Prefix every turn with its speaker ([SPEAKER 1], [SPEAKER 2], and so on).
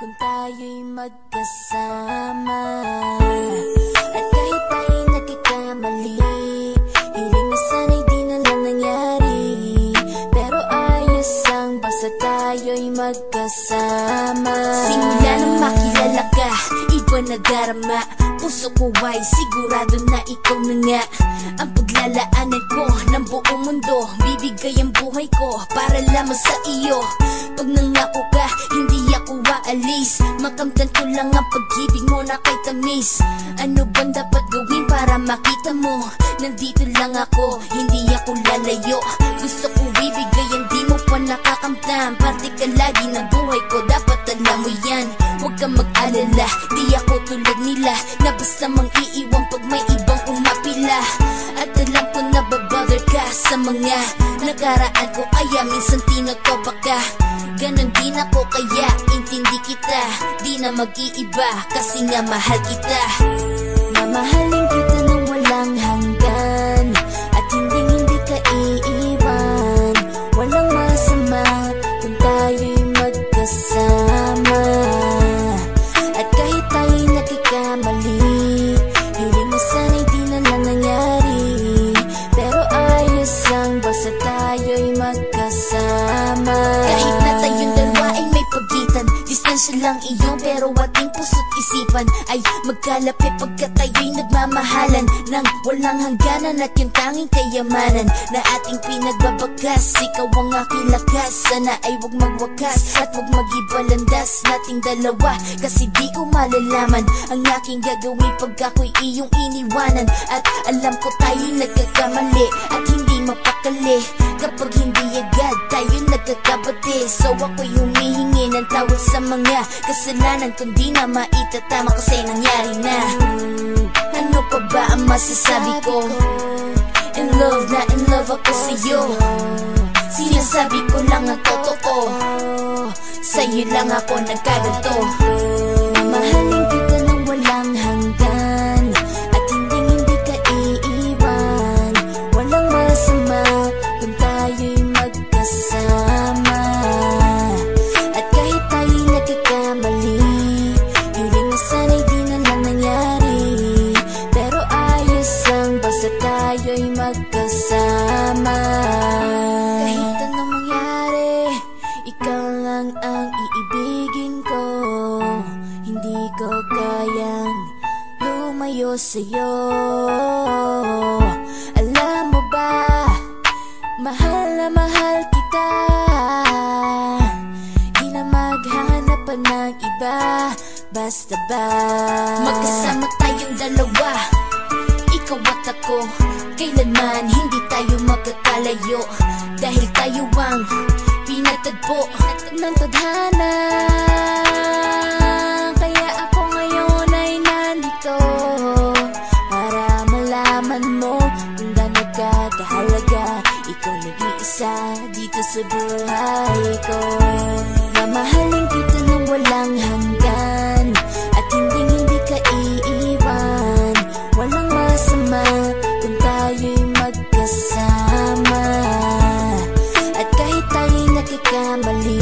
[SPEAKER 1] kung tayo'y magkasama. At kahit tayo'y nagkakamali, hiling na sana'y di na lang nangyari. Pero ayos ang basta tayo'y magkasama. Simula nang makilala ka, iba na darama. Puso ko ay sigurado na ikaw na nga ang paglalaanan ko ng buong mundo. Bibigay ang buhay ko para lamang sa iyo. Pag nangako ka, hindi ako aalis. Makamtan ko lang ang pag-ibig mo na kay tamis. Ano bang dapat gawin para makita mo? Nandito lang ako, hindi ako lalayo. Gusto ko bibigay ang di mo pa nakakamtan. Parte ka lagi ng buhay ko, dapat alam mo yan. Huwag kang mag-alala, di ako tulad nila na basta mang iiwan pag may ibang umapila. At alam ko na babother ka sa mga nakaraan ko, kaya minsan tinatopa ka. Ganon din ako kaya intindi kita. Di na mag-iiba kasi nga mahal kita. Mamahalin kita nang walang hanggan, at hindi ka iiwan. Walang masama kung tayo'y magkasama. At kahit tayo'y nagkakamali, hiling na sana'y di na lang nangyari. Pero ayos ang basta tayo'y magkasama. Kahit na tayong dalawa ay may pagitan, distansya lang iyon pero ating puso't isipan ay magkalapit pagkat tayo'y nagmamahalan ng walang hangganan. At yung tanging kayamanan na ating pinagbabagas, ikaw ang aking lakas. Sana ay wag magwakas at wag mag-ibalandas nating dalawa, kasi di ko malalaman ang aking gagawin pag ako'y iyong iniwanan. At alam ko tayo'y nagkakamali at hindi mapakali kapag hindi agad tayo'y nagkakabati. So ako'y humihingi ng tawad sa mga kasalanan kung di na maitatama kasi nangyari na. Ano pa ba ang masasabi ko? In love na in love ako sa'yo. Sinasabi ko lang ang totoo, sa'yo lang ako nagkaganto. Mamahalin kita nang walang hanggan, at hindi ka iiwan. Walang masama kung tayo'y magkasama. At kahit tayo'y nagkakamali, hiling na sana'y di na lang nangyari. Pero ayos ang basta tayo'y magkasama. Kahit anong mangyari, ikaw lang ang iibigin ko. Hindi ko kayang lumayo sa'yo. Alam mo ba, mahal na mahal kita. Di na maghanap pa ng iba, basta ba magkasama tayong dalawa, ikaw at ako. Kailanman hindi tayo magkakalayo, dahil tayo ang pinatagpo ng tadhana. Kaya ako ngayon ay nandito para malaman mo kung gaano ka kahalaga. Ikaw nag-iisa dito sa buhay ko. Mamahalin kita nang walang hanggan, at hindi ka iiwan. Walang masama kung tayo'y magkasama. At kahit tayo'y nagkakamali,